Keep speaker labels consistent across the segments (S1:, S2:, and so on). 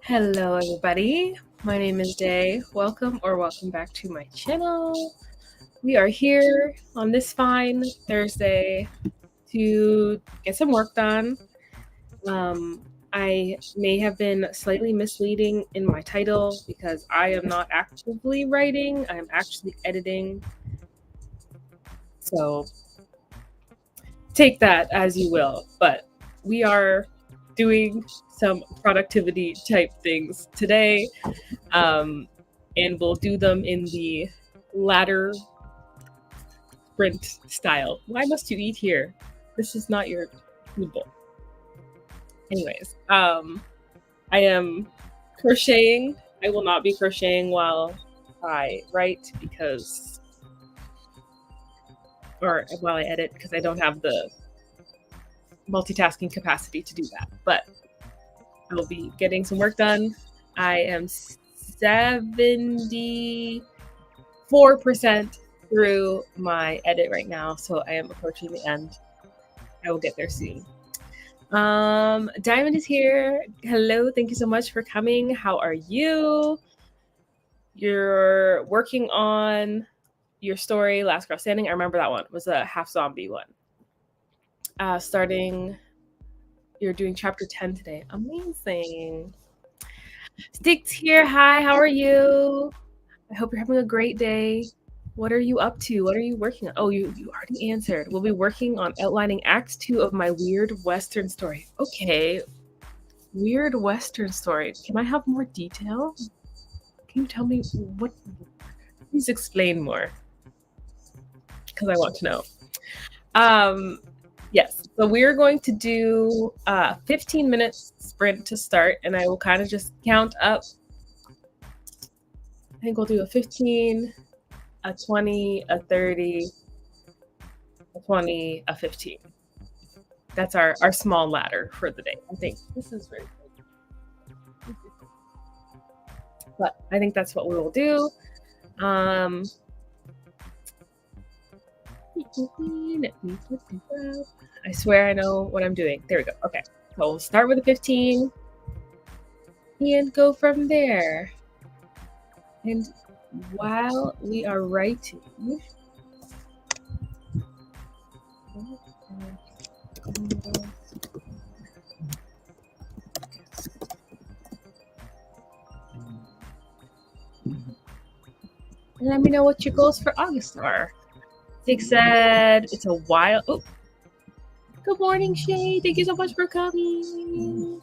S1: Hello, everybody. My name is Day. Welcome back to my channel. We are here on this fine Thursday to get some work done. I may have been slightly misleading in my title because I am not actively writing, I'm actually editing. So take that as you will. But we are doing some productivity type things today. And we'll do them in the ladder sprint style. Why must you eat here? This is not your food bowl. Anyways, I am crocheting. I will not be crocheting while I write or while I edit because I don't have the multitasking capacity to do that. But I will be getting some work done. I am 74% through my edit right now, so I am approaching the end. I will get there soon. Diamond is here. Hello, thank you so much for coming. How are you? You're working on your story, Last Girl Standing. I remember that one. It was a half zombie one. You're doing chapter 10 today. Amazing. Sticks here. Hi, how are you? I hope you're having a great day. What are you up to? What are you working on? Oh, you already answered. We'll be working on outlining Act 2 of my weird Western story. Okay. Weird Western story. Can I have more detail? Can you tell me what? Please explain more. Because I want to know. Yes. So we're going to do a 15 minutes sprint to start, and I will kind of just count up. I think we'll do a 15, a 20, a 30, a 20, a 15. That's our small ladder for the day. I think this is very good. But I think that's what we will do. Let me put this up. I swear I know what I'm doing. There we go. Okay. So we'll start with a 15 and go from there. And while we are writing, let me know what your goals for August are. Sig said it's a wild. Oh, good morning, Shay. Thank you so much for coming.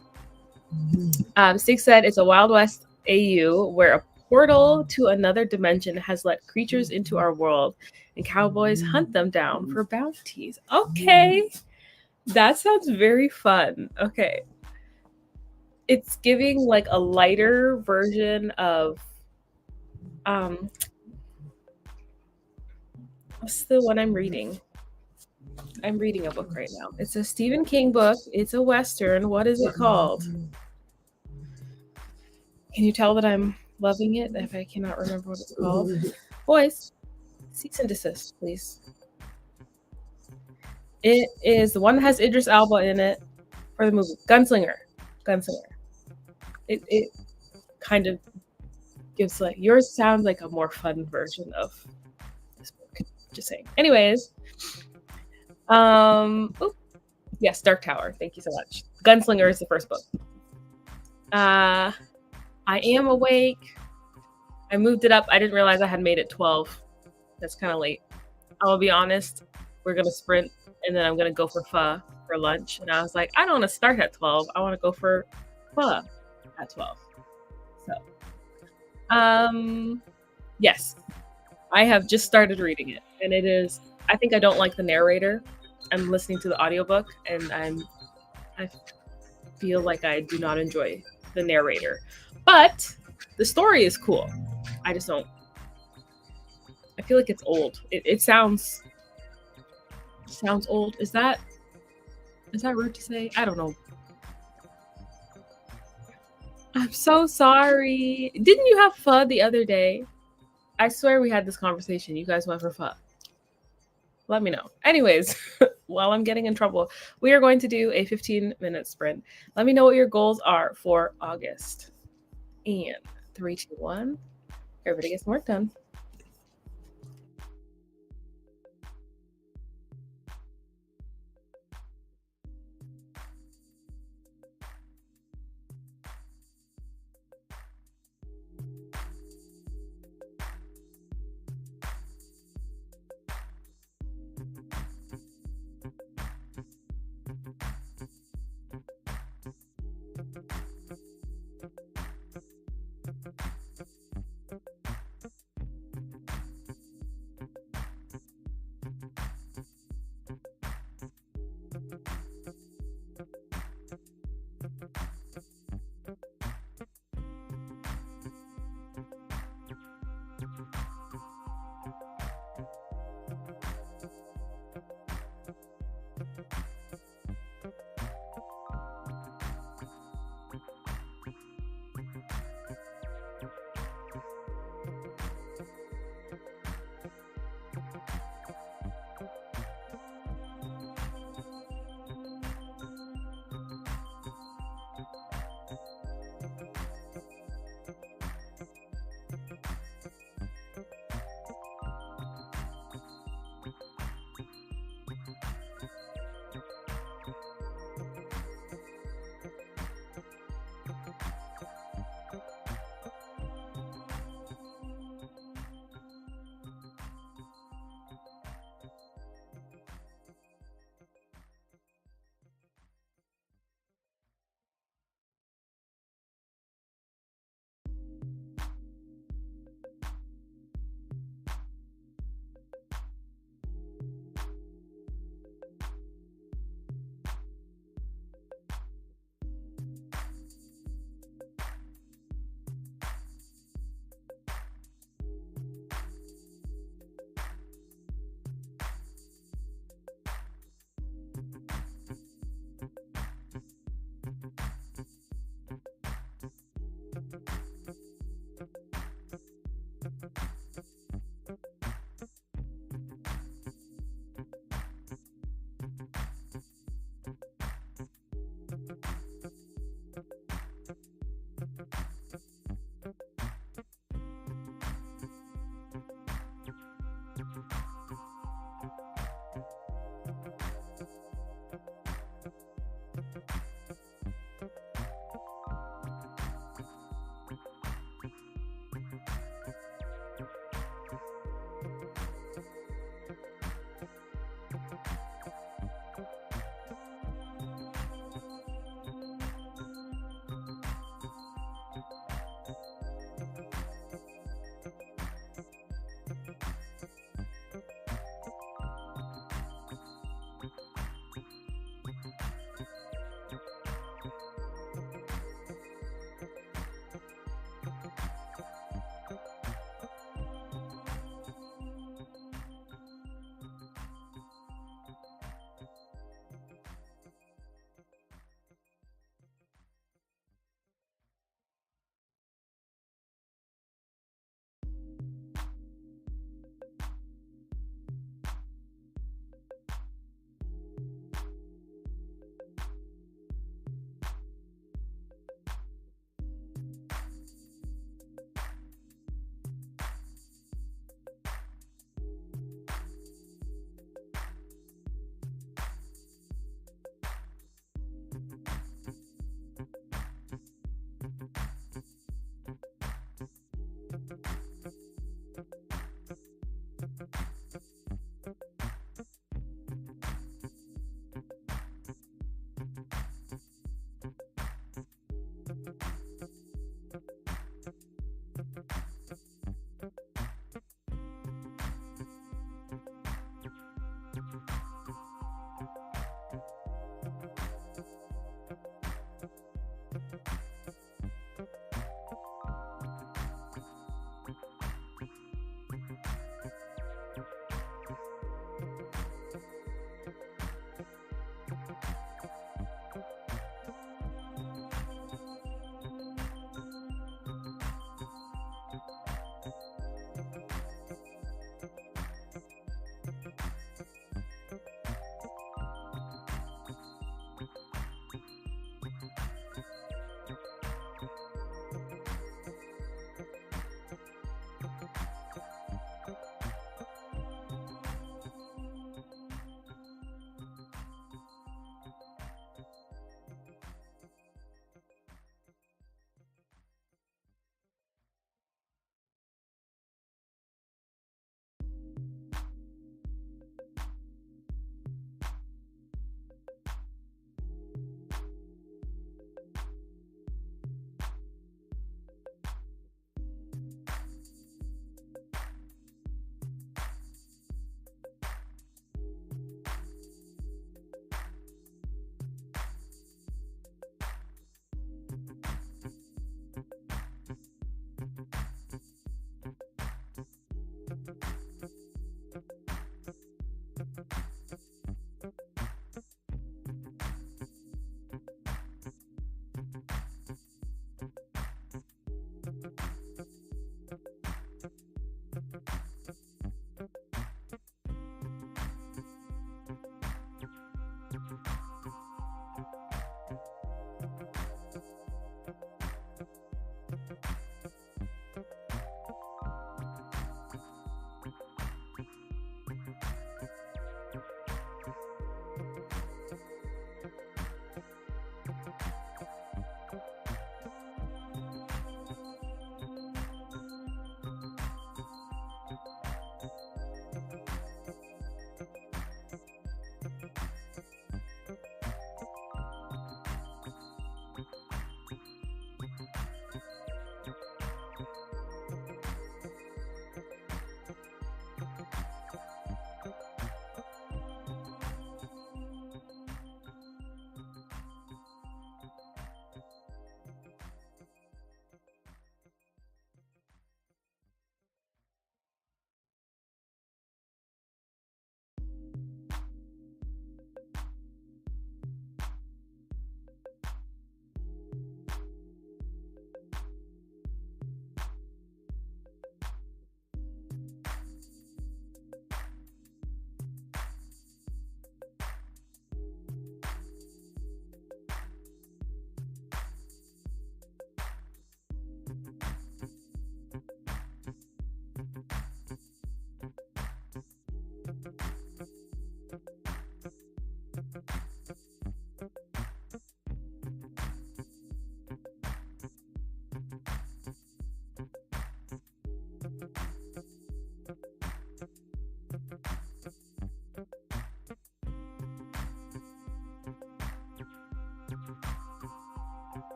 S1: Sig said it's a Wild West AU where a portal to another dimension has let creatures into our world, and cowboys hunt them down for bounties. Okay, that sounds very fun. Okay, it's giving like a lighter version of what's the one I'm reading? I'm reading a book right now. It's a Stephen King book. It's a Western. What is it called? Can you tell that I'm loving it if I cannot remember what it's called? Boys, cease and desist, please. It is the one that has Idris Elba in it for the movie. Gunslinger. It kind of gives like, yours sounds like a more fun version of this book. Just saying. Anyways, yes, Dark Tower. Thank you so much. Gunslinger is the first book. I am awake. I moved it up. I didn't realize I had made it 12. That's kind of late. I'll be honest. We're going to sprint, and then I'm going to go for pho for lunch. And I was like, I don't want to start at 12. I want to go for pho at 12. So, yes. I have just started reading it. And it is, I think I don't like the narrator. I'm listening to the audiobook, and I feel like I do not enjoy the narrator. But the story is cool. I just don't. I feel like it's old. It sounds old. Is that rude to say? I don't know. I'm so sorry. Didn't you have pho the other day? I swear we had this conversation. You guys went for pho. Let me know. Anyways, while I'm getting in trouble, we are going to do a 15-minute sprint. Let me know what your goals are for August. And 3, 2, 1. Everybody gets some work done.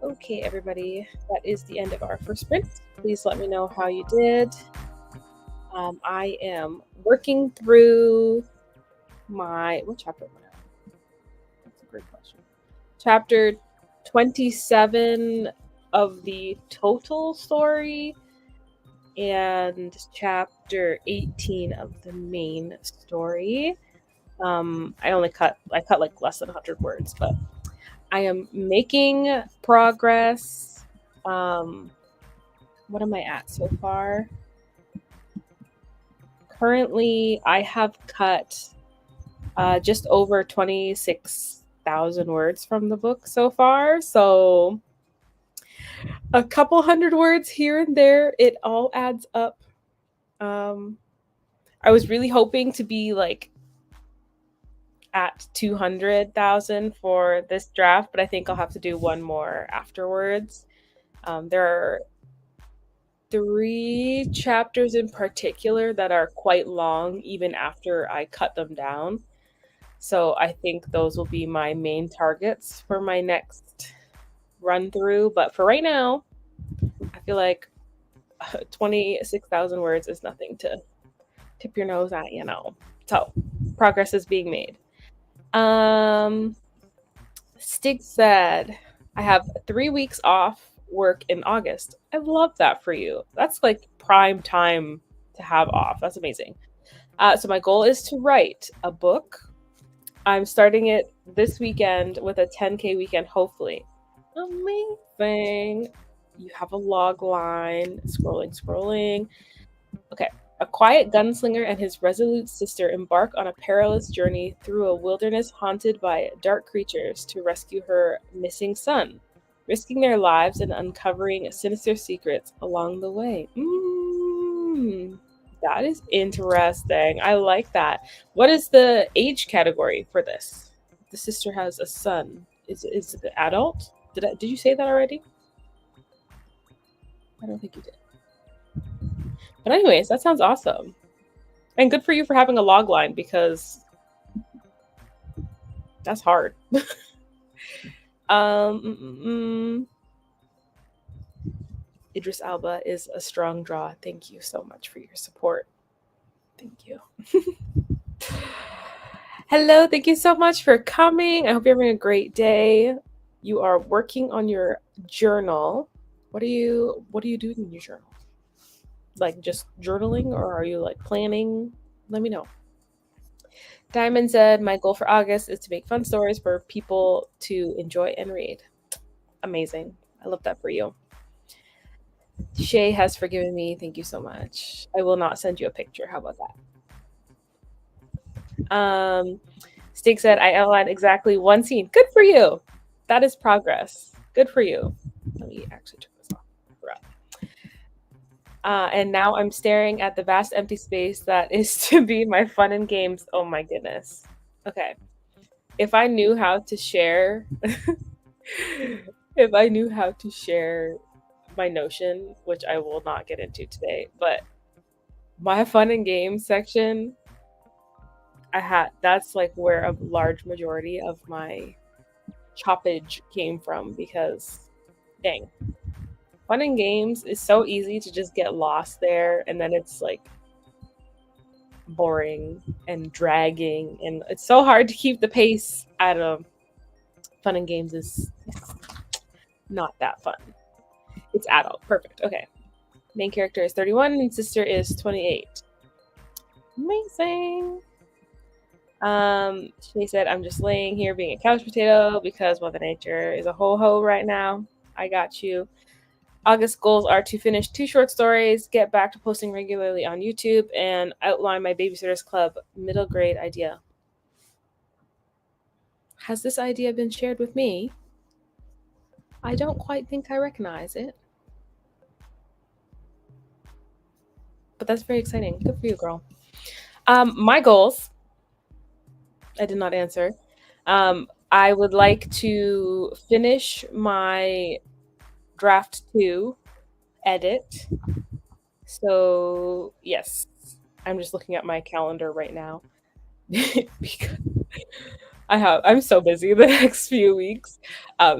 S1: Okay, everybody, that is the end of our first sprint. Please let me know how you did. I am working through what chapter am I on? That's a great question. Chapter 27 of the total story and chapter 18 of the main story. I cut like less than 100 words, but I am making progress. What am I at so far? Currently, I have cut just over 26,000 words from the book so far. So a couple hundred words here and there, it all adds up. I was really hoping to be like at 200,000 for this draft, but I think I'll have to do one more afterwards. There are 3 chapters in particular that are quite long, even after I cut them down. So I think those will be my main targets for my next run through. But for right now, I feel like 26,000 words is nothing to tip your nose at, So progress is being made. Stig said, I have 3 weeks off work in August. I love that for you. That's like prime time to have off. That's amazing. So my goal is to write a book. I'm starting it this weekend with a 10K weekend, hopefully. Amazing. You have a log line. Scrolling. Okay. A quiet gunslinger and his resolute sister embark on a perilous journey through a wilderness haunted by dark creatures to rescue her missing son, risking their lives and uncovering sinister secrets along the way. That is interesting. I like that. What is the age category for this? The sister has a son. Is it the adult? Did you say that already? I don't think you did. But anyways, that sounds awesome. And good for you for having a log line, because that's hard. Idris Elba is a strong draw. Thank you so much for your support. Thank you. Hello, thank you so much for coming. I hope you're having a great day. You are working on your journal. What are you doing in your journal? Like just journaling, or are you like planning? Let me know. Diamond said, my goal for August is to make fun stories for people to enjoy and read. Amazing. I love that for you. Shay has forgiven me. Thank you so much. I will not send you a picture. How about that? Stig said, I outlined exactly one scene. Good for you. That is progress. Good for you. Let me actually turn this off. And now I'm staring at the vast empty space that is to be my fun and games. Oh my goodness. Okay. If I knew how to share, my Notion, which I will not get into today, but my fun and games section, that's like where a large majority of my choppage came from, because dang, fun and games is so easy to just get lost there, and then it's like boring and dragging, and it's so hard to keep the pace at fun and games is not that fun. It's adult. Perfect. Okay. Main character is 31 and sister is 28. Amazing. She said, I'm just laying here being a couch potato because Mother Nature is a ho-ho right now. I got you. August goals are to finish 2 short stories, get back to posting regularly on YouTube, and outline my Babysitters Club middle grade idea. Has this idea been shared with me? I don't quite think I recognize it. But that's very exciting. Good for you, girl. My goals, I did not answer. I would like to finish my draft 2 edit. So yes, I'm just looking at my calendar right now. I'm so busy the next few weeks.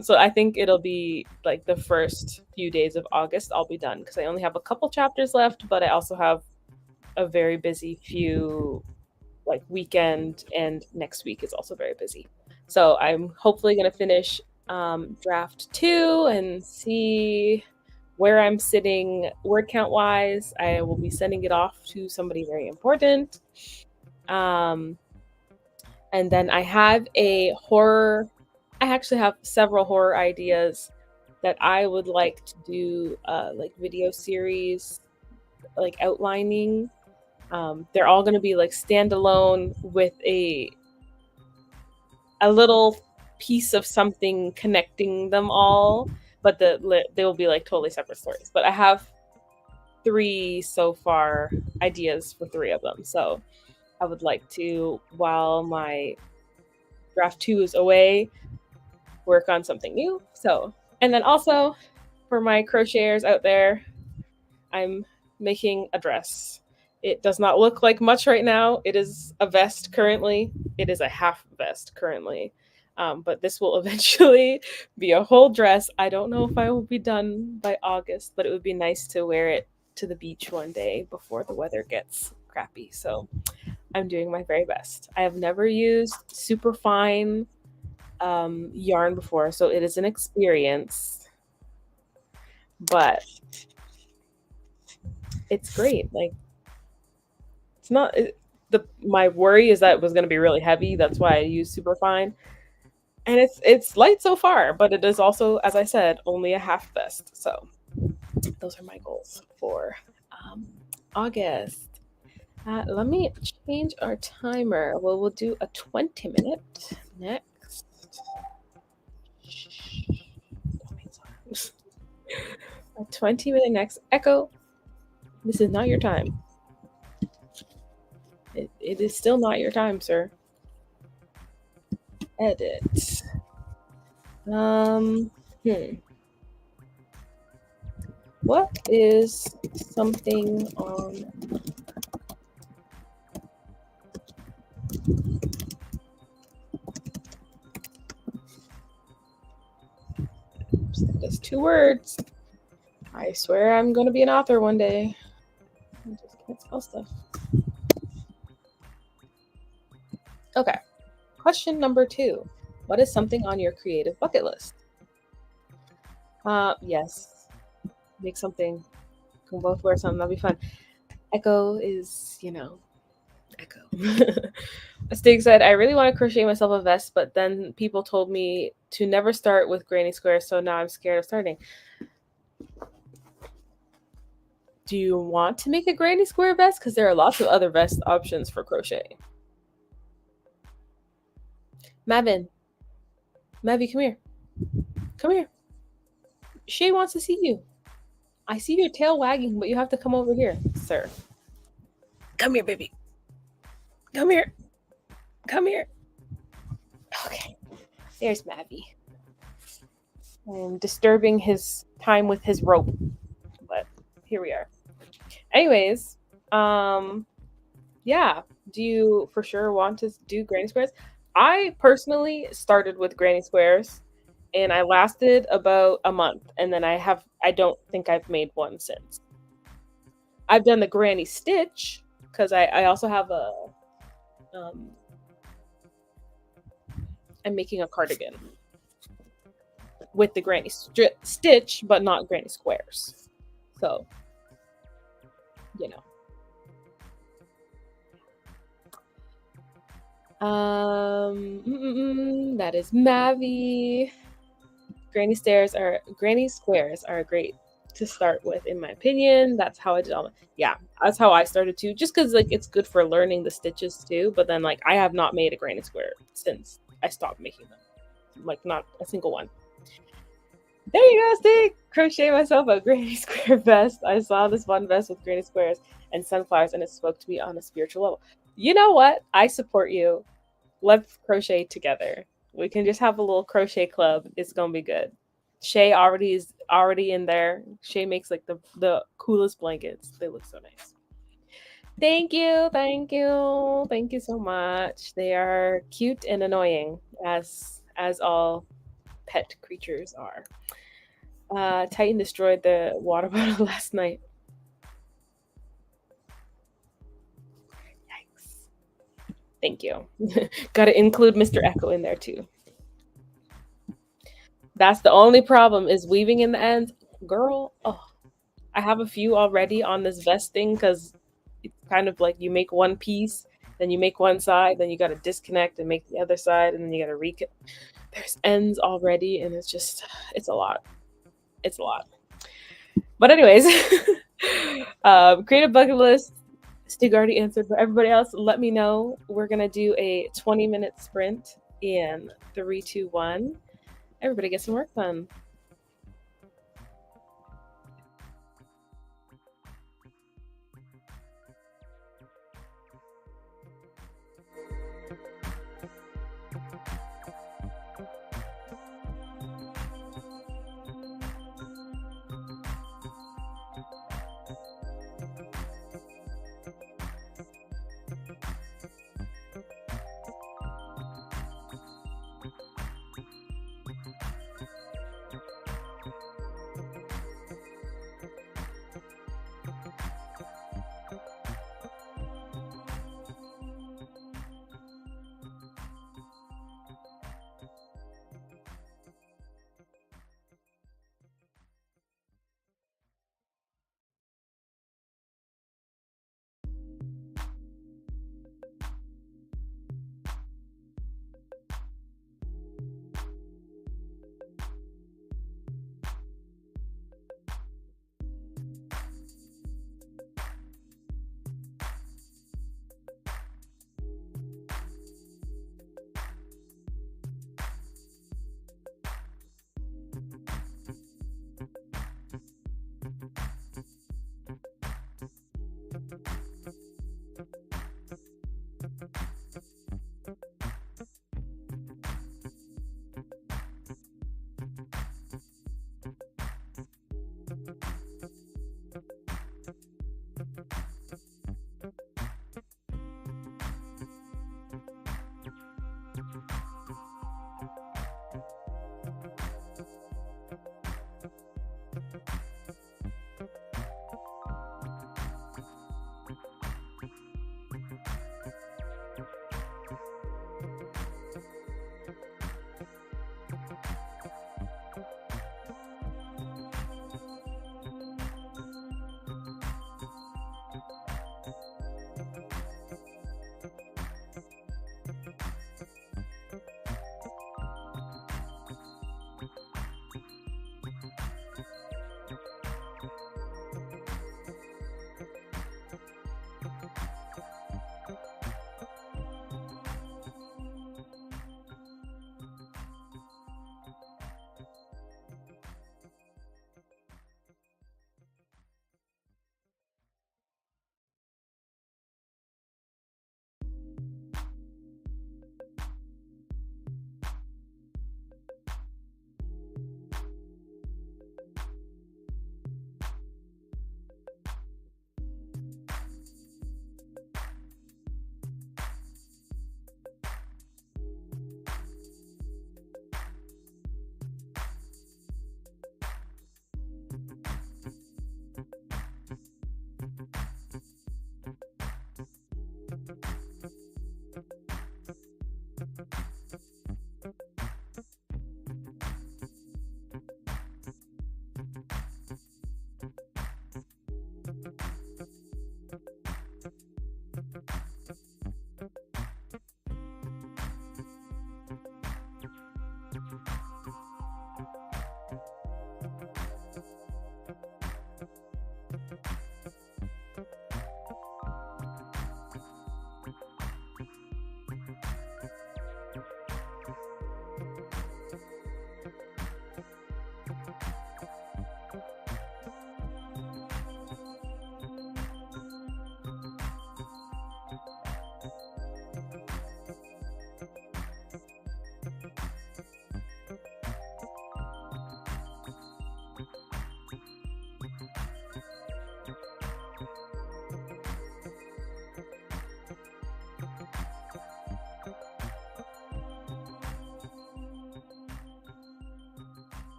S1: So I think it'll be like the first few days of August I'll be done because I only have a couple chapters left, but I also have a very busy few like weekend, and next week is also very busy. So I'm hopefully going to finish draft 2 and see where I'm sitting word count wise. I will be sending it off to somebody very important. Um, and then I actually have several horror ideas that I would like to do like video series, like outlining. They're all going to be like standalone with a little piece of something connecting them all, but they will be like totally separate stories. But I have 3 so far ideas for 3 of them. So I would like to, while my draft 2 is away, work on something new. So, and then also for my crocheters out there, I'm making a dress. It does not look like much right now. It is a vest currently. It is a half vest currently. But this will eventually be a whole dress. I don't know if I will be done by August, but it would be nice to wear it to the beach one day before the weather gets crappy. So I'm doing my very best. I have never used super fine yarn before, so it is an experience, but it's great. Like, it's not my worry is that it was going to be really heavy. That's why I use super fine, and it's light so far, but it is also, as I said, only a half vest. So those are my goals for August. Let me change our timer. Well, we'll do a 20-minute next. A 20-minute next. Echo, this is not your time. It is still not your time, sir. Edit. What is something on that's 2 words. I swear I'm going to be an author one day. I just can't spell stuff. Okay. Question number 2. What is something on your creative bucket list? Yes. Make something. Can both wear something. That'll be fun. Echo is, Echo. Stig said, I really want to crochet myself a vest, but then people told me to never start with granny squares, so now I'm scared of starting. Do you want to make a granny square vest? Because there are lots of other vest options for crochet. Mavi, come here. Come here. Shay wants to see you. I see your tail wagging, but you have to come over here, sir. Come here, baby. Come here. Come here. Okay. There's Mavi. I'm disturbing his time with his rope, but here we are. Anyways, yeah. Do you for sure want to do granny squares? I personally started with granny squares, and I lasted about a month, and then I don't think I've made one since. I've done the granny stitch because I also have I'm making a cardigan with the granny stitch, but not granny squares. So, that is Mavi. Granny squares are great to start with, in my opinion. That's how I did all that's how I started too. Just because like it's good for learning the stitches too. But then like I have not made a granny square since I stopped making them. Like not a single one. There you go, Stig. Crochet myself a granny square vest. I saw this one vest with granny squares and sunflowers, and it spoke to me on a spiritual level. You know what? I support you. Let's crochet together. We can just have a little crochet club. It's gonna be good. Shay is already in there. Shay makes like the coolest blankets. They look so nice. Thank you, thank you, thank you so much. They are cute and annoying, as all pet creatures are. Titan destroyed the water bottle last night. Yikes. Thank you. Got to include Mr. Echo in there too. That's the only problem is weaving in the ends. Girl, oh, I have a few already on this vest thing because it's kind of like you make one piece, then you make one side, then you got to disconnect and make the other side, and then you got to There's ends already, and it's a lot. It's a lot. But anyways, create a bucket list. Stig already answered, but everybody else, let me know. We're gonna do a 20-minute sprint in 3, 2, 1. Everybody get some work done.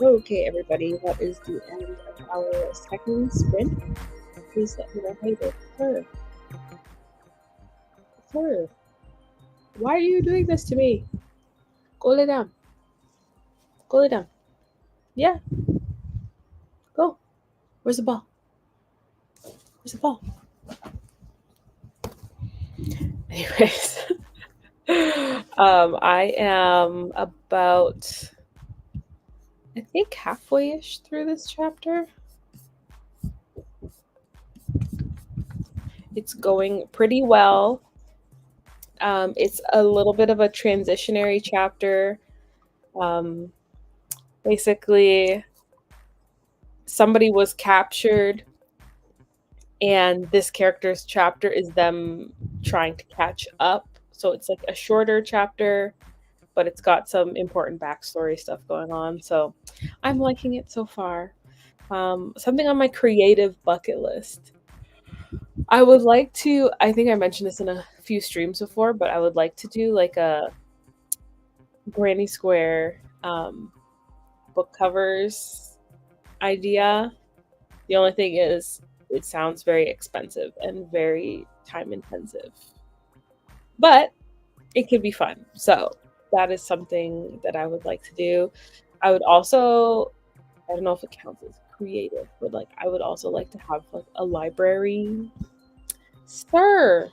S1: Okay, everybody, that is the end of our second sprint. Please let me know how you did. Sir, why are you doing this to me? Go lay down. Go lay down. Yeah, go. Where's the ball? Where's the ball? Anyways, I am about, I think, halfway-ish through this chapter. It's going pretty well. It's a little bit of a transitionary chapter. Basically, somebody was captured, and this character's chapter is them trying to catch up. So it's like a shorter chapter, but it's got some important backstory stuff going on. So I'm liking it so far. Something on my creative bucket list. I would like to, I think I mentioned this in a few streams before, but I would like to do like a Granny Square book covers idea. The only thing is, it sounds very expensive and very time intensive, but it could be fun. So that is something that I would like to do. I would also, I don't know if it counts as creative, but like I would also like to have like a library. Sir,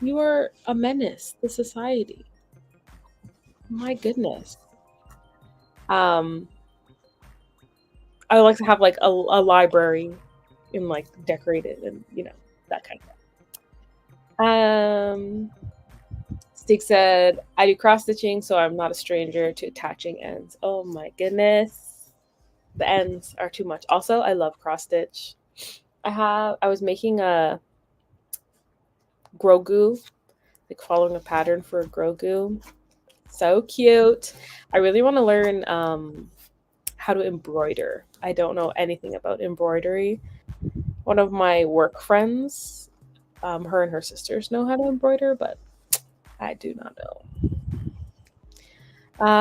S1: you are a menace to society. My goodness. I would like to have like a library and like decorated and that kind of thing. Stig said, I do cross stitching, so I'm not a stranger to attaching ends. Oh my goodness. The ends are too much. Also, I love cross stitch. I was making a Grogu, like following a pattern for Grogu. So cute. I really want to learn how to embroider. I don't know anything about embroidery. One of my work friends, her and her sisters know how to embroider, but I do not know.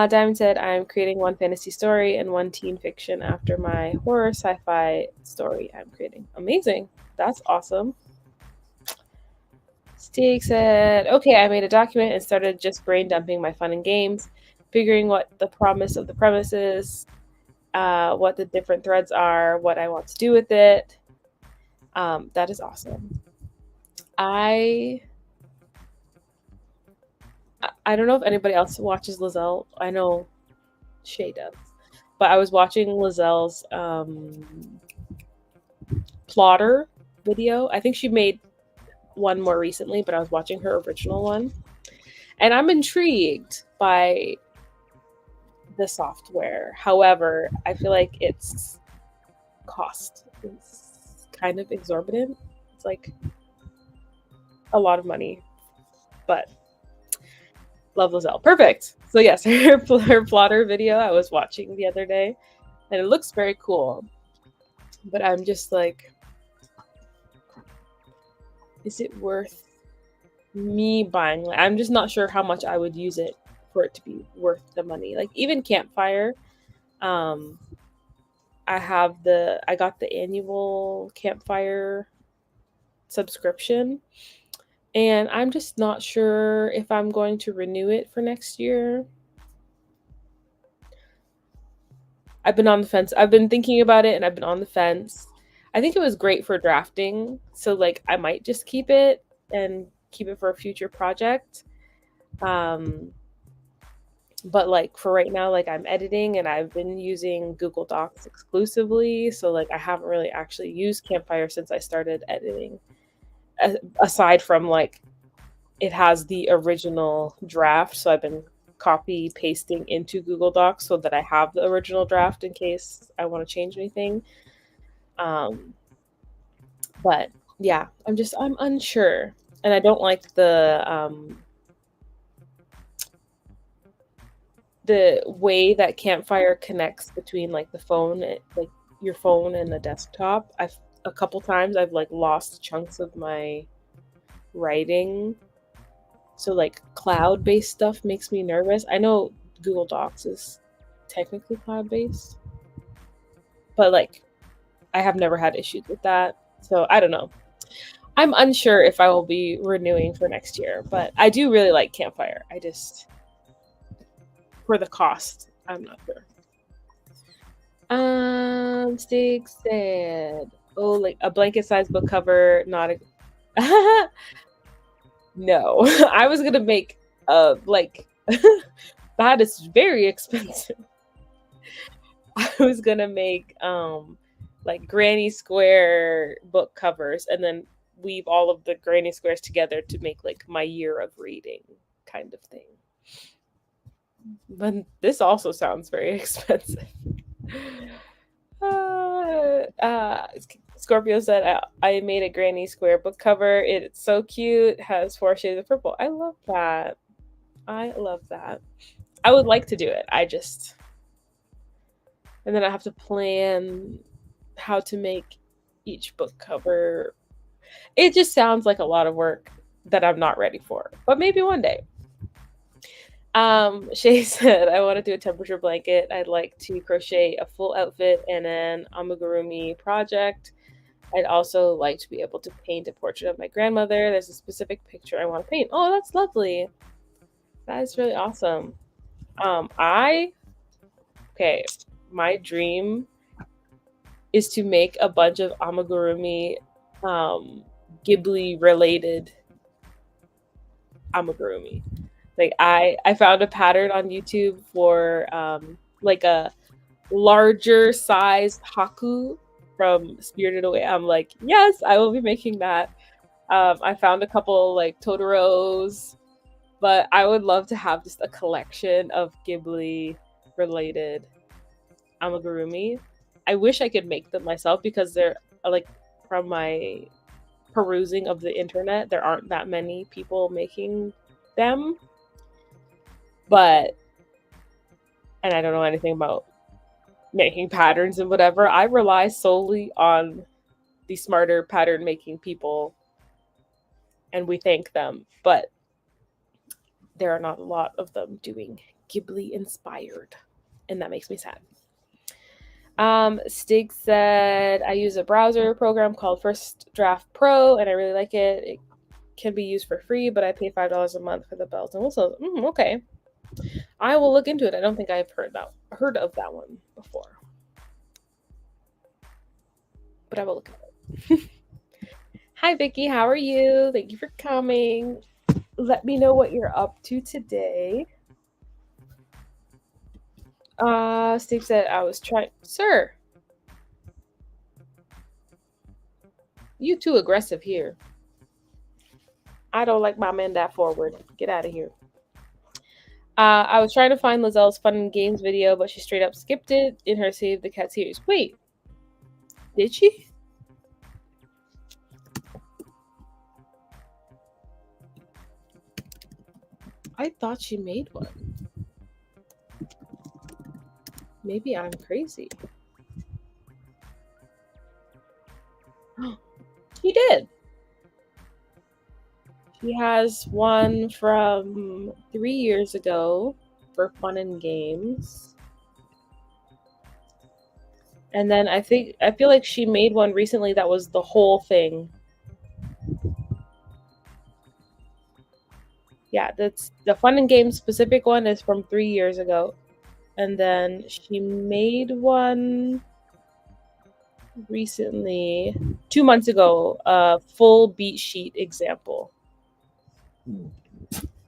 S1: Diamond said, I'm creating one fantasy story and one teen fiction after my horror sci-fi story I'm creating. Amazing. That's awesome. Steak said, okay, I made a document and started just brain dumping my fun and games, figuring what the promise of the premise is, what the different threads are, what I want to do with it. That is awesome. I don't know if anybody else watches Lizelle. I know Shay does. But I was watching Lizelle's plotter video. I think she made one more recently, but I was watching her original one. And I'm intrigued by the software. However, I feel like its cost is kind of exorbitant. It's like a lot of money. But love Lizelle. Perfect. So yes, her plotter video I was watching the other day, and it looks very cool. But I'm just like, is it worth me buying? Like, I'm just not sure how much I would use it for it to be worth the money. Like even Campfire, I got the annual Campfire subscription, and I'm just not sure if I'm going to renew it for next year. I've been on the fence. I've been thinking about it and I've been on the fence. I think it was great for drafting. So like I might just keep it and keep it for a future project. But like for right now, like I'm editing and I've been using Google Docs exclusively. So like I haven't really actually used Campfire since I started editing. Aside from like it has the original draft. So I've been copy pasting into Google Docs so that I have the original draft in case I want to change anything. But yeah, I'm unsure, and I don't like the way that Campfire connects between like the phone, like your phone and the desktop. A couple times I've like lost chunks of my writing. So like cloud-based stuff makes me nervous. I know Google Docs is technically cloud-based, but like I have never had issues with that. So I don't know. I'm unsure if I will be renewing for next year, but I do really like Campfire. I just, for the cost, I'm not sure. Stig said, "Oh, like a blanket-sized book cover, not a." No, I was gonna make like that is very expensive. I was gonna make like granny square book covers and then weave all of the granny squares together to make like my year of reading kind of thing. But this also sounds very expensive. Scorpio said, I made a granny square book cover. It's so cute. Has 4 shades of purple. I love that. I love that. I would like to do it. And then I have to plan how to make each book cover. It just sounds like a lot of work that I'm not ready for, but maybe one day. Shay said, I want to do a temperature blanket. I'd like to crochet a full outfit and an amigurumi project. I'd also like to be able to paint a portrait of my grandmother. There's a specific picture I want to paint. Oh, that's lovely. That is really awesome. My dream is to make a bunch of amigurumi, Ghibli related amigurumi. Like I found a pattern on YouTube for like a larger size haku from Spirited Away. I'm like, yes, I will be making that. I found a couple like Totoros, but I would love to have just a collection of Ghibli related amigurumi. I wish I could make them myself because they're like, from my perusing of the internet, there aren't that many people making them. And I don't know anything about making patterns and whatever. I rely solely on the smarter pattern making people, and we thank them, but there are not a lot of them doing Ghibli inspired, and that makes me sad. Stig said, I use a browser program called First Draft Pro, and I really like it. It can be used for free, but I pay $5 a month for the bells and whistles. Okay. I will look into it. I don't think I've heard of that one before. But I will look at it. Hi, Vicky. How are you? Thank you for coming. Let me know what you're up to today. Steve said, I was trying... Sir! You too aggressive here. I don't like my men that forward. Get out of here. I was trying to find Lizelle's Fun and Games video, but she straight up skipped it in her Save the Cat series. Wait. Did she? I thought she made one. Maybe I'm crazy. She did. She has one from 3 years ago for Fun and Games. And then I feel like she made one recently that was the whole thing. Yeah, that's the Fun and Games specific one is from 3 years ago. And then she made one recently, 2 months ago, a full beat sheet example.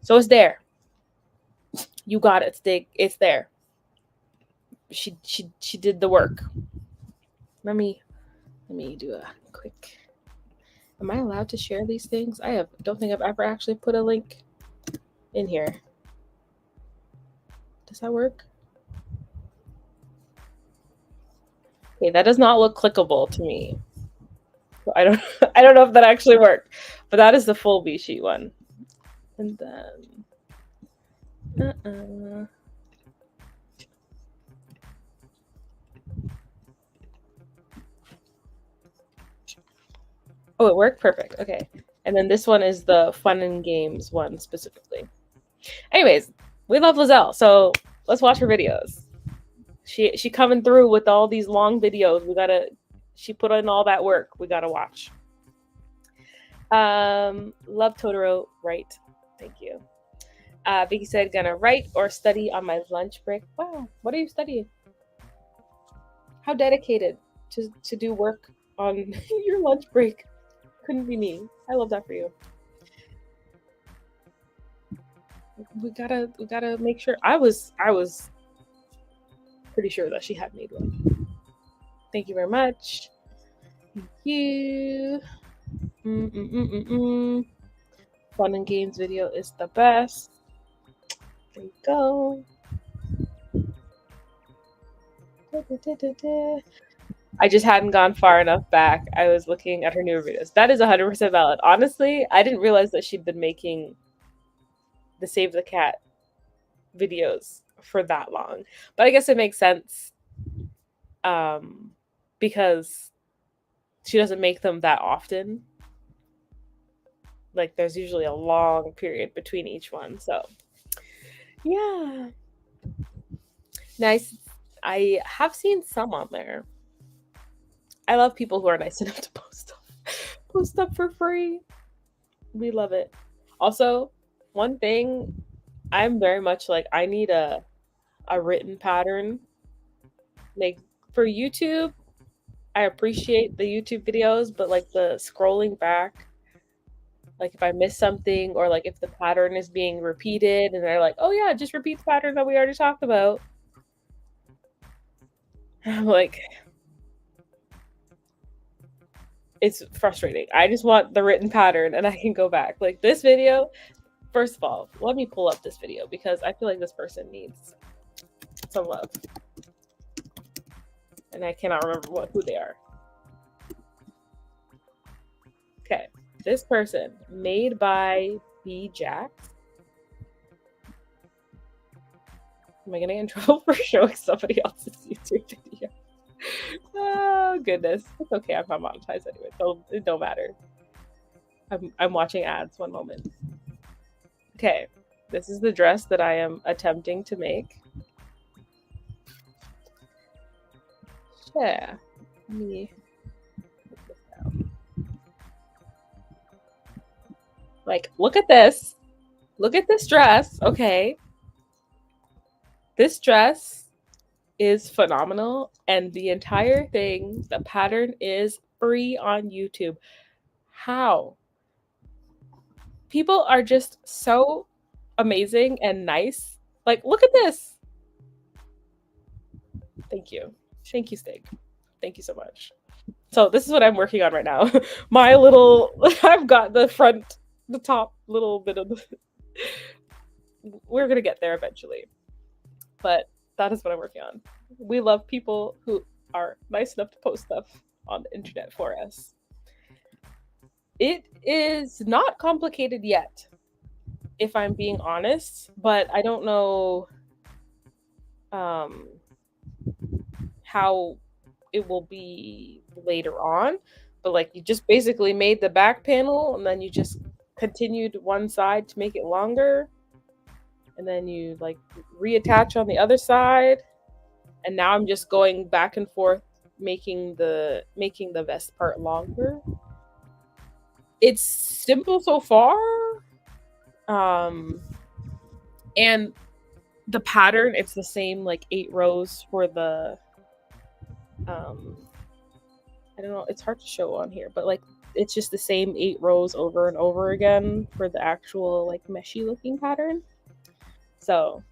S1: So it's there. You got it, Stig. It's there. She did the work. Let me do a quick. Am I allowed to share these things? Don't think I've ever actually put a link in here. Does that work? Okay, that does not look clickable to me. So I don't I don't know if that actually worked, but that is the full B sheet one. And then oh, it worked? Perfect. Okay. And then this one is the fun and games one specifically. Anyways, we love Lizelle, so let's watch her videos. She coming through with all these long videos. She put in all that work. We gotta watch. Love Totoro, right. Thank you. Vicky said, gonna write or study on my lunch break. Wow, what are you studying? How dedicated to do work on your lunch break. Couldn't be me. I love that for you. We gotta make sure. I was pretty sure that she had made one. Thank you very much. Thank you. Fun and games video is the best. There you go. I just hadn't gone far enough back. I was looking at her newer videos. That is 100% valid. Honestly, I didn't realize that she'd been making the Save the Cat videos for that long. But I guess it makes sense because she doesn't make them that often. Like, there's usually a long period between each one. So, yeah. Nice. I have seen some on there. I love people who are nice enough to post up for free. We love it. Also, one thing, I'm very much like, I need a written pattern. Like, for YouTube, I appreciate the YouTube videos, but like the scrolling back, like if I miss something or like if the pattern is being repeated and they're like, oh yeah, just repeat the pattern that we already talked about. I'm like, it's frustrating. I just want the written pattern and I can go back. Like this video, first of all, let me pull up this video because I feel like this person needs some love. And I cannot remember who they are. Okay, this person, made by B. Jax. Am I gonna get in trouble for showing somebody else's YouTube video? Oh goodness, it's okay. I'm not monetized anyway, so it don't matter. I'm watching ads. One moment. Okay, this is the dress that I am attempting to make. Yeah, let me put this down. Like, look at this. Look at this dress. Okay, this dress is phenomenal, and the entire thing, the pattern is free on YouTube. How? People are just so amazing and nice. Like, look at this. Thank you. Thank you, Stig. Thank you so much. So this is what I'm working on right now. My little, I've got the top little bit of the, we're going to get there eventually. But that is what I'm working on. We love people who are nice enough to post stuff on the internet for us. It is not complicated yet, if I'm being honest, but I don't know how it will be later on. But like, you just basically made the back panel and then you just continued one side to make it longer. And then you like reattach on the other side. And now I'm just going back and forth making the vest part longer. It's simple so far. And the pattern, it's the same like 8 rows for the I don't know, it's hard to show on here, but like it's just the same 8 rows over and over again for the actual like meshy looking pattern. So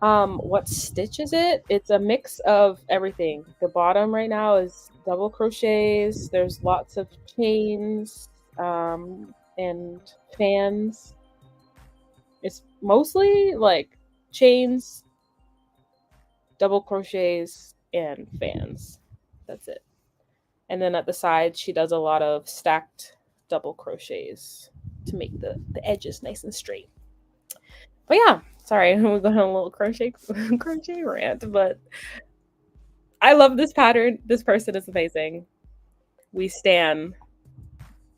S1: what stitch is it? It's a mix of everything. The bottom right now is double crochets. There's lots of chains and fans. It's mostly like chains, double crochets, and fans. That's it. And then at the side, she does a lot of stacked double crochets to make the edges nice and straight. But yeah, sorry, we're going on a little crochet rant, but I love this pattern. This person is amazing. We stan.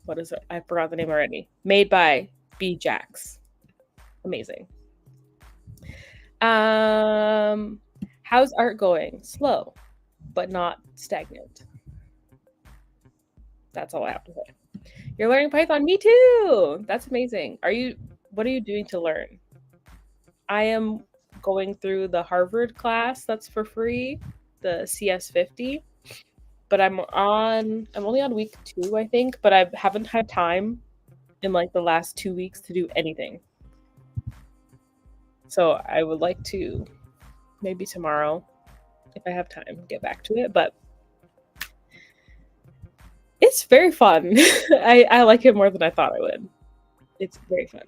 S1: What is it? I forgot the name already. Made by B Jax. Amazing. How's art going? Slow, but not stagnant. That's all I have to say. You're learning Python. Me too. That's amazing. What are you doing to learn? I am going through the Harvard class that's for free, the CS50. But I'm only on week 2, I think, but I haven't had time in like the last 2 weeks to do anything. So I would like to maybe tomorrow, if I have time, get back to it. But it's very fun. I like it more than I thought I would. It's very fun.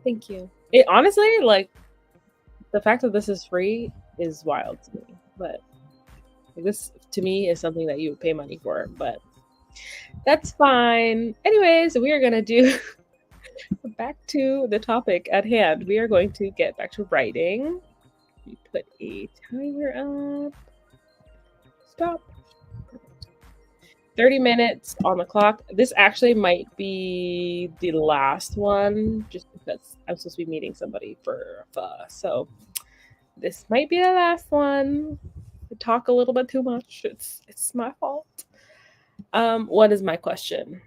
S1: Thank you. It honestly, like, the fact that this is free is wild to me. But this to me is something that you would pay money for, but that's fine. Anyways, we are gonna do back to the topic at hand. We are going to get back to writing. We put a timer up. Stop. 30 minutes on the clock. This actually might be the last one, just because I'm supposed to be meeting somebody for pho. So this might be the last one. I talk a little bit too much. It's my fault. What is my question?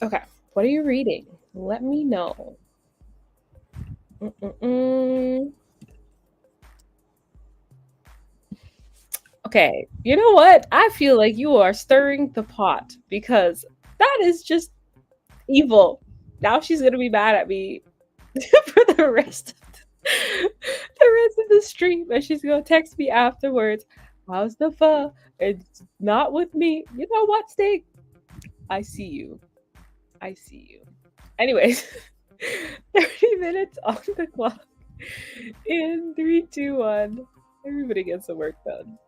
S1: Okay, what are you reading? Let me know. Okay, you know what? I feel like you are stirring the pot because that is just evil. Now she's gonna be mad at me for the rest of the stream, and she's gonna text me afterwards. How's the pho? It's not with me. You know what, Steak? I see you. I see you. Anyways, 30 minutes on the clock. In 3, 2, 1. Everybody gets the work done.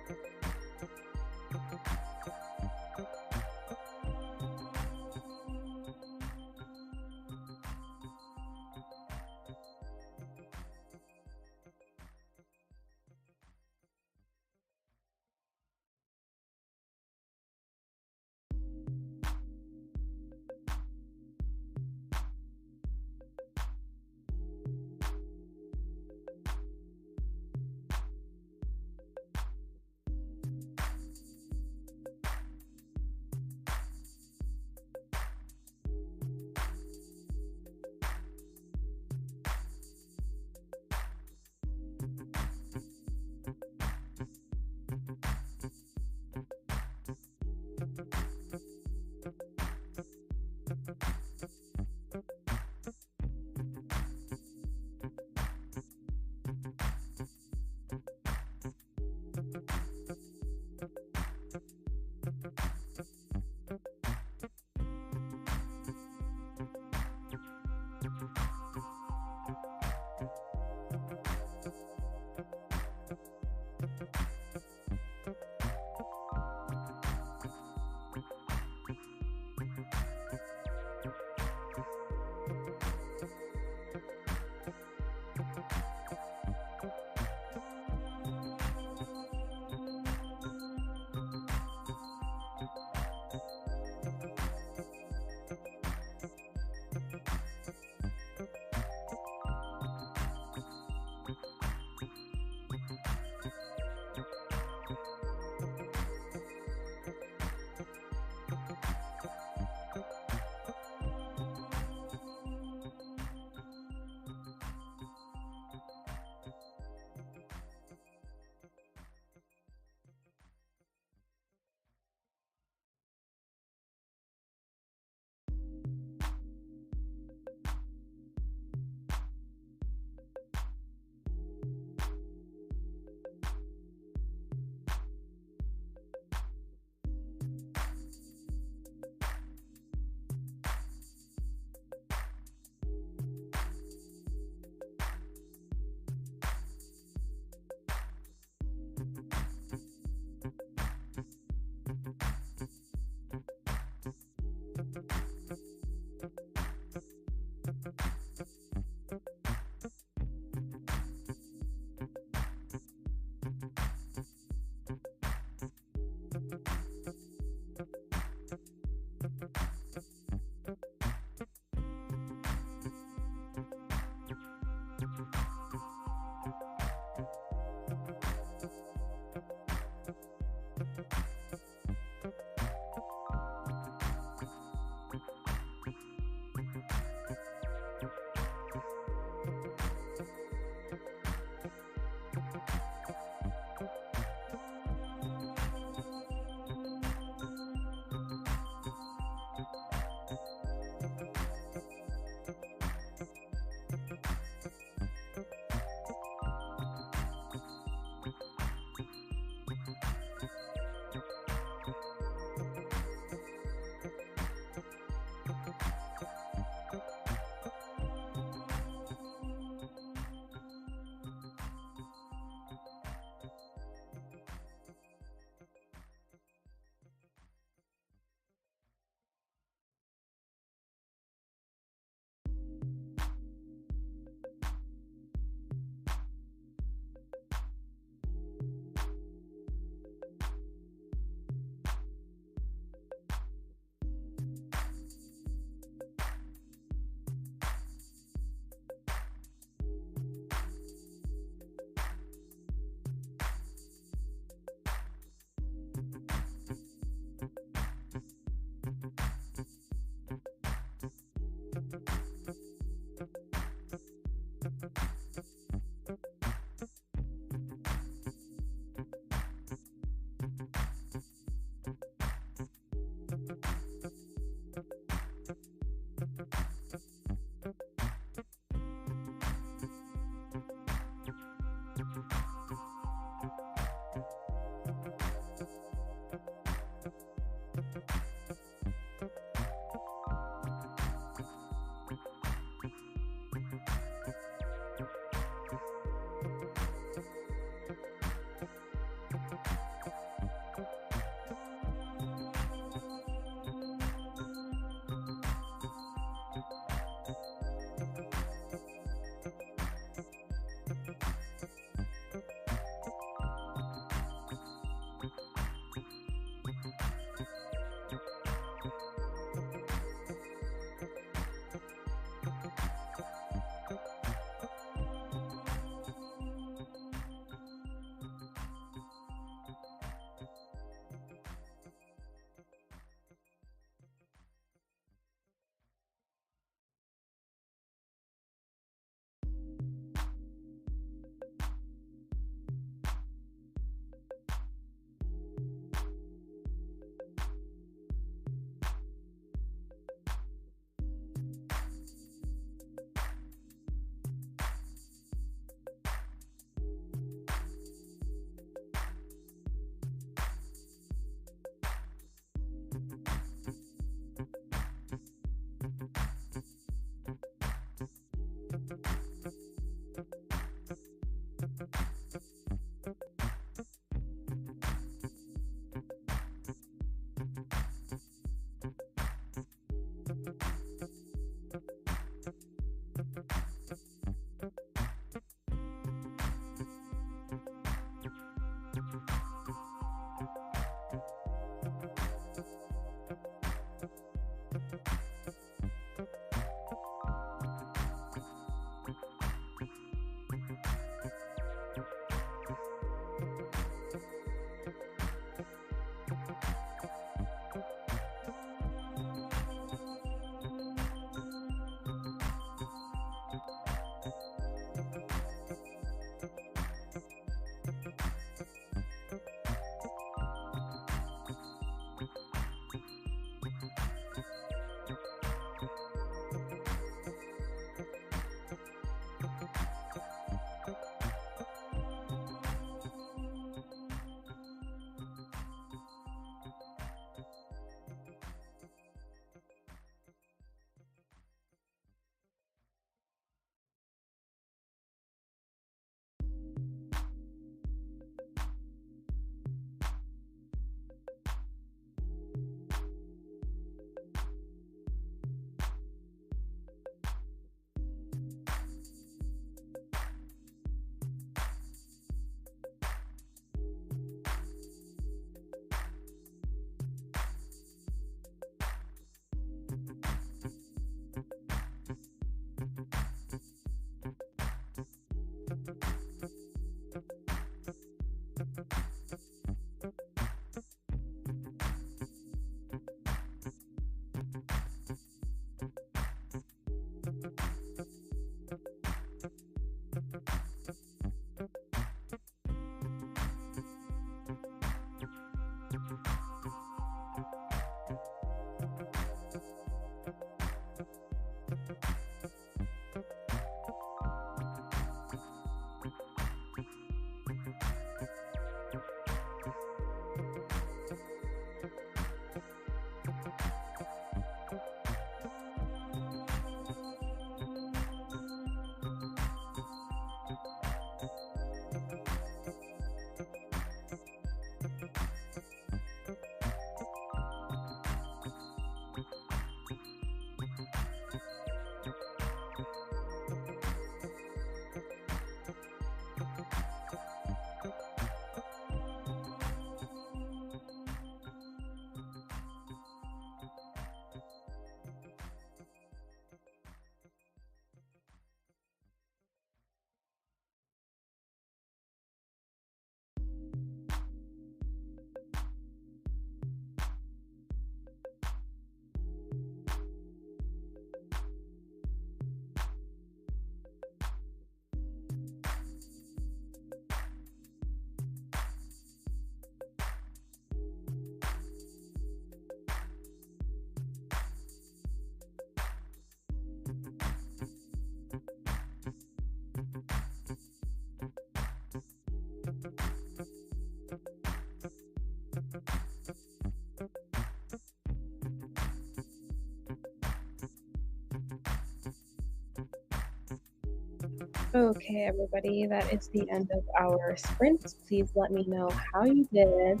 S1: Okay, everybody, that is the end of our sprint. Please let me know how you did.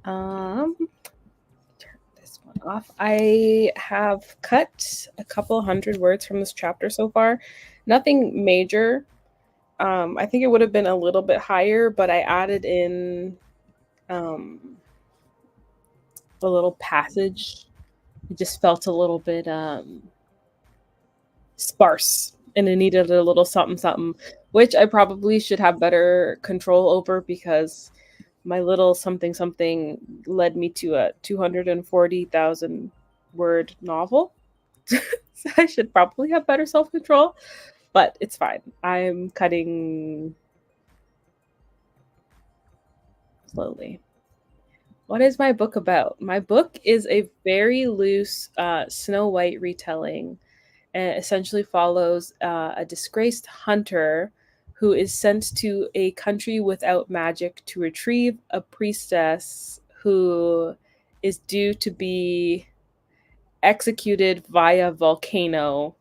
S1: Turn this one off. I have cut a couple hundred words from this chapter so far. Nothing major. I think it would have been a little bit higher, but I added in the little passage. It just felt a little bit sparse, and it needed a little something something, which I probably should have better control over, because my little something something led me to a 240,000 word novel. So I should probably have better self control, but it's fine. I'm cutting slowly. What is my book about? My book is a very loose Snow White retelling, and essentially follows a disgraced hunter who is sent to a country without magic to retrieve a priestess who is due to be executed via volcano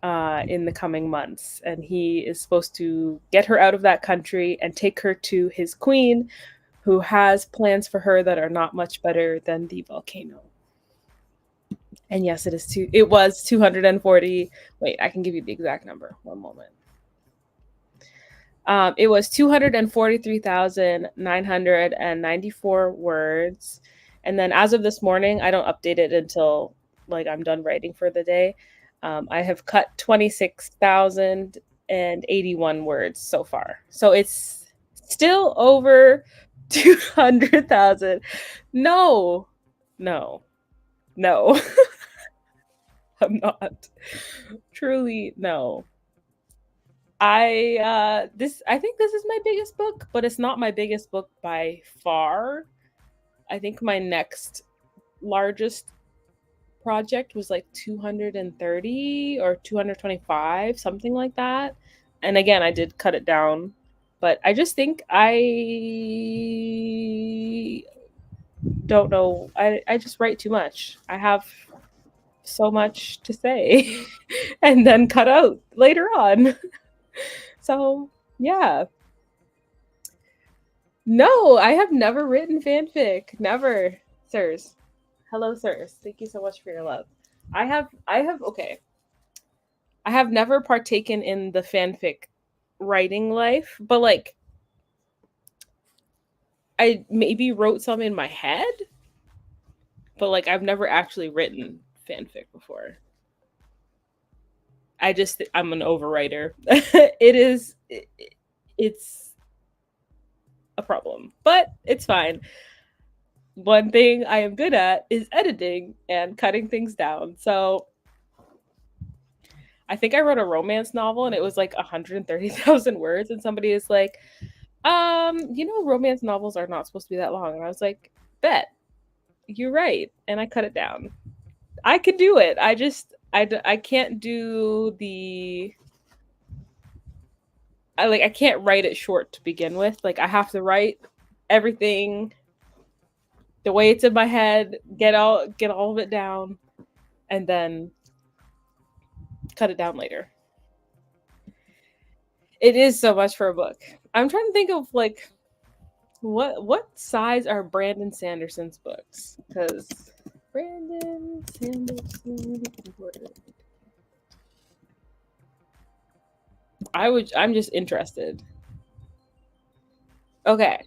S1: in the coming months. And he is supposed to get her out of that country and take her to his queen, who has plans for her that are not much better than the volcano. And yes, it was 240. Wait, I can give you the exact number. One moment. It was 243,994 words. And then as of this morning, I don't update it until like I'm done writing for the day. I have cut 26,081 words so far. So it's still over 200,000. No, no, no. I'm not. Truly, no. I think this is my biggest book, but it's not my biggest book by far. I think my next largest project was like 230 or 225, something like that. And again, I did cut it down, but I just think I don't know. I just write too much. I have so much to say and then cut out later on. So, yeah. No, I have never written fanfic. Never. Sirs. Hello, sirs. Thank you so much for your love. Okay. I have never partaken in the fanfic writing life, but like I maybe wrote some in my head, but like I've never actually written fanfic before. I'm an overwriter. It's a problem, but it's fine. One thing I am good at is editing and cutting things down. So I think I wrote a romance novel and it was like 130,000 words, and somebody is like, romance novels are not supposed to be that long. And I was like, bet. You're right. And I cut it down. I could do it. I can't do I can't write it short to begin with. Like I have to write everything the way it's in my head, get all of it down, and then cut it down later. It is so much for a book. I'm trying to think of like what size are Brandon Sanderson's books? Because Brandon Sanderson. I'm just interested. Okay.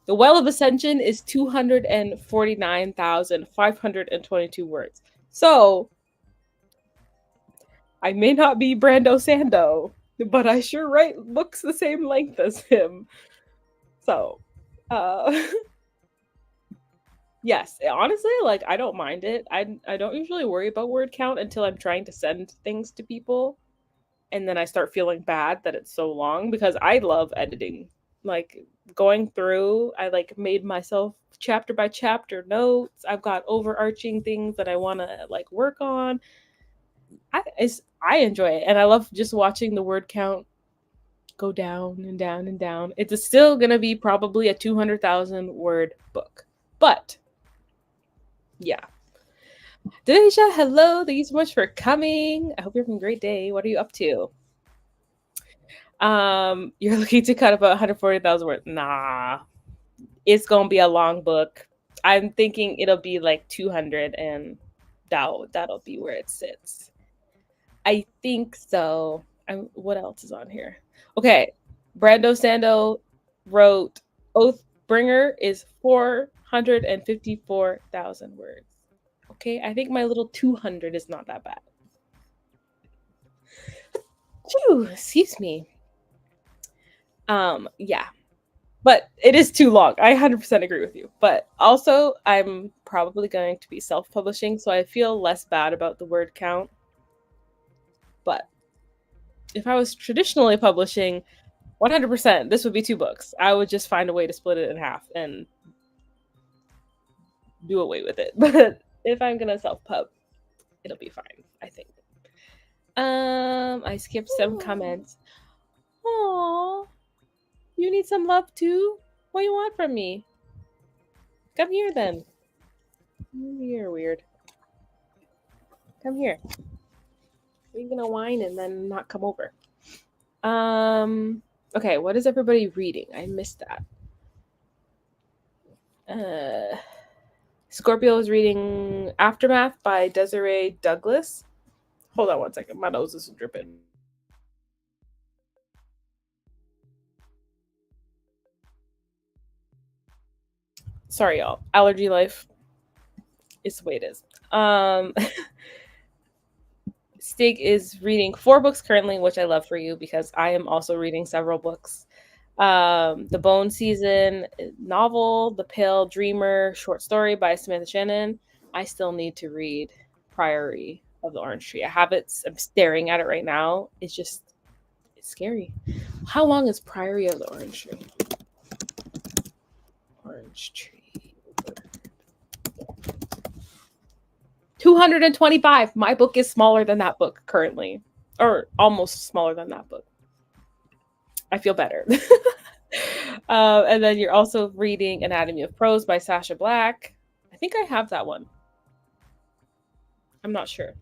S1: The Well of Ascension is 249,522 words. So I may not be Brando Sando, but I sure write books the same length as him. So, yes, honestly, like I don't mind it. I don't usually worry about word count until I'm trying to send things to people, and then I start feeling bad that it's so long, because I love editing. Like going through, I like made myself chapter by chapter notes. I've got overarching things that I want to like work on. I enjoy it, and I love just watching the word count go down and down and down. It's still gonna be probably a 200,000 word book, but yeah. Denisha, hello. Thank you so much for coming. I hope you're having a great day. What are you up to? You're looking to cut about 140,000 words. Nah, it's gonna be a long book. I'm thinking it'll be like 200, and that'll be where it sits. I think so. What else is on here? Okay, Brando Sando wrote Oathbringer is 454,000 words. Okay, I think my little 200 is not that bad. Phew, excuse me. Yeah, but it is too long. I 100% agree with you. But also, I'm probably going to be self-publishing, so I feel less bad about the word count. But if I was traditionally publishing, 100%, this would be 2 books. I would just find a way to split it in half and do away with it. But if I'm gonna self-pub, it'll be fine, I think. I skipped some comments. Aww. You need some love too? What do you want from me? Come here then. You're weird. Come here. You're gonna whine and then not come over. Okay, what is everybody reading? I missed that. Scorpio is reading Aftermath by Desiree Douglas. Hold on one second. My nose is dripping. Sorry, y'all. Allergy life. It's the way it is. Stig is reading 4 books currently, which I love for you because I am also reading several books. The Bone Season novel, The Pale Dreamer short story by Samantha Shannon. I still need to read Priory of the Orange Tree. I have it. I'm staring at it right now. It's scary. How long is Priory of the Orange Tree? Orange Tree. 225. My book is smaller than that book currently, or almost smaller than that book. I feel better. And then you're also reading Anatomy of Prose by Sasha Black. I think I have that one. I'm not sure.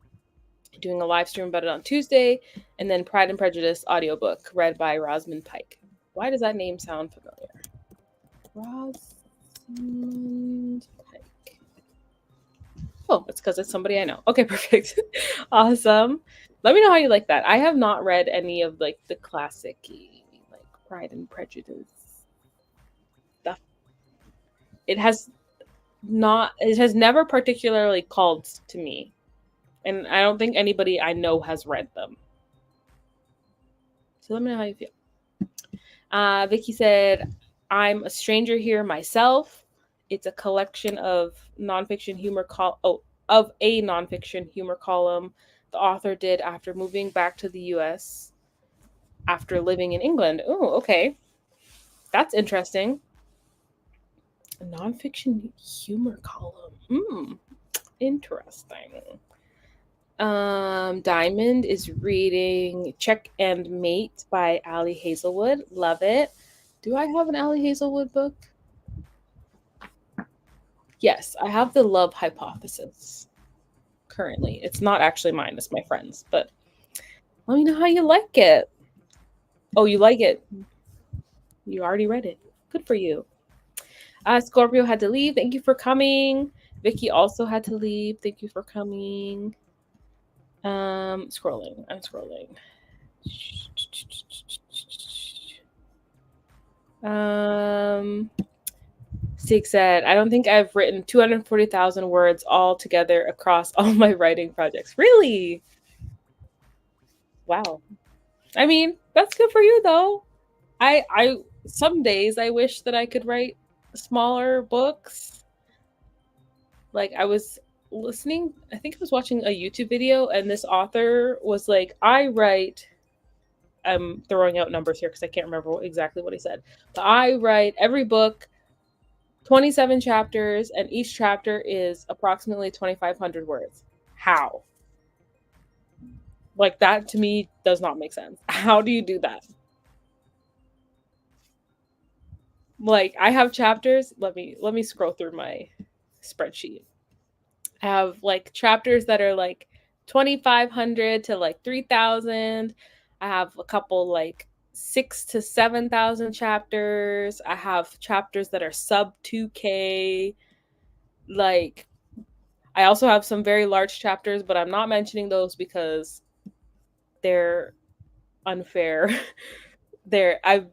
S1: Doing a live stream about it on Tuesday, and then Pride and Prejudice audiobook read by Rosamund Pike. Why does that name sound familiar? Rosamund Pike. Oh, it's because it's somebody I know. Okay, perfect. Awesome. Let me know how you like that. I have not read any of like the classic like Pride and Prejudice stuff. It has never particularly called to me. And I don't think anybody I know has read them. So let me know how you feel. Vicky said, I'm a stranger here myself. It's a collection of nonfiction humor of a nonfiction humor column the author did after moving back to the US after living in England. Oh, okay. That's interesting. A nonfiction humor column. Interesting. Diamond is reading Check and Mate by Ali Hazelwood. Love it. Do I have an Ali Hazelwood book? Yes, I have the Love Hypothesis currently. It's not actually mine, it's my friend's, but let me know how you like it. Oh, you like it? You already read it. Good for you. Scorpio had to leave. Thank you for coming. Vicky also had to leave. Thank you for coming. Scrolling. I'm scrolling. Sig said, I don't think I've written 240,000 words all together across all my writing projects. Really? Wow. I mean, that's good for you though. I some days I wish that I could write smaller books. Like I was listening, I think I was watching a YouTube video and this author was like, I'm throwing out numbers here because I can't remember exactly what he said. But I write every book 27 chapters, and each chapter is approximately 2,500 words. How? Like that to me does not make sense. How do you do that? Like I have chapters. Let me scroll through my spreadsheet. I have like chapters that are like 2,500 to like 3,000. I have a couple like 6 to 7,000 chapters. I have chapters that are sub 2K. Like, I also have some very large chapters, but I'm not mentioning those because they're unfair. I've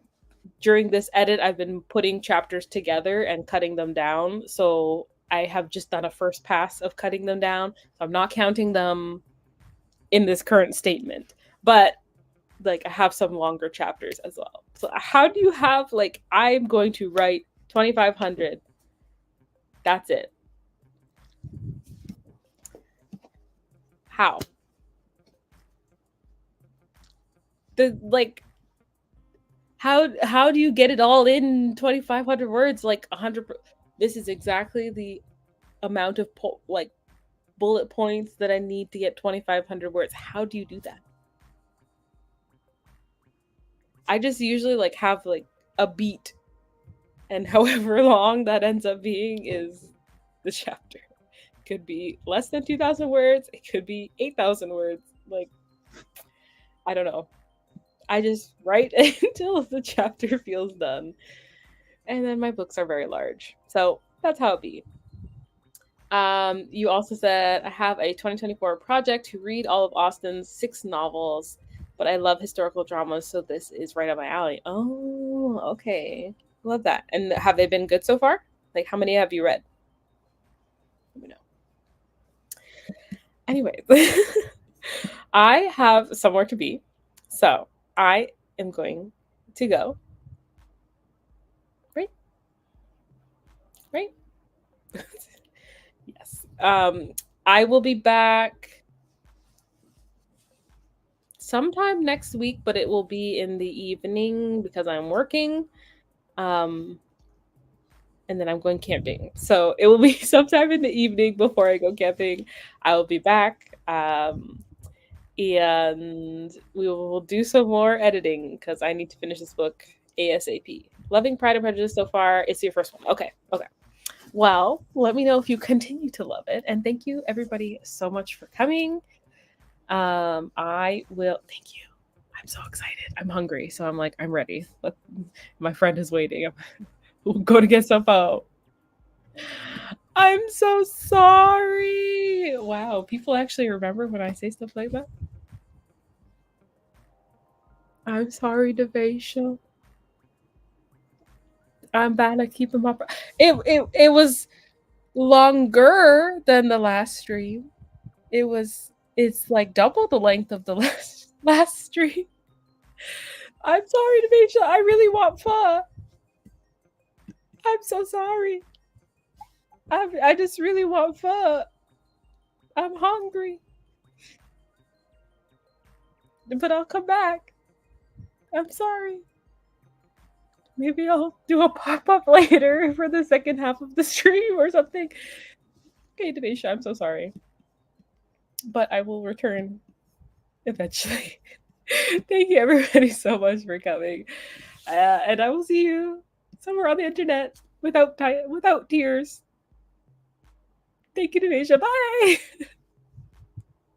S1: during this edit, I've been putting chapters together and cutting them down. So I have just done a first pass of cutting them down. So I'm not counting them in this current statement. But like, I have some longer chapters as well. So how do you have like, I'm going to write 2,500. That's it. How? The like how do you get it all in 2,500 words? Like 100. This is exactly the amount of like bullet points that I need to get 2,500 words. How do you do that? I just usually like have like a beat, and however long that ends up being is the chapter. It could be less than 2,000 words. It could be 8,000 words. Like, I don't know. I just write until the chapter feels done. And then my books are very large. So that's how it be. You also said, I have a 2024 project to read all of Austen's 6 novels, but I love historical dramas, so this is right up my alley. Oh, okay. Love that. And have they been good so far? Like, how many have you read? Let me know. Anyways, I have somewhere to be, so I am going to go. Right? Right? Yes. I will be back sometime next week, but it will be in the evening because I'm working. And then I'm going camping. So it will be sometime in the evening before I go camping. I will be back. And we will do some more editing because I need to finish this book ASAP. Loving Pride and Prejudice so far. It's your first one. Okay. Well, let me know if you continue to love it. And thank you, everybody, so much for coming. I will. Thank you. I'm so excited. I'm hungry. So I'm like, I'm ready. My friend is waiting. We'll go to get some out. I'm so sorry. Wow, people actually remember when I say stuff like that. I'm sorry, Devasia. I'm bad at keeping my. It was longer than the last stream. It's like double the length of the last stream. I'm sorry, Devasia. I really want pho. I'm so sorry. I just really want pho. I'm hungry. But I'll come back. I'm sorry. Maybe I'll do a pop-up later for the second half of the stream or something. Okay, Devasia, I'm so sorry. But I will return eventually. Thank you, everybody, so much for coming. And I will see you somewhere on the internet without tears. Thank you, Devasia. Bye!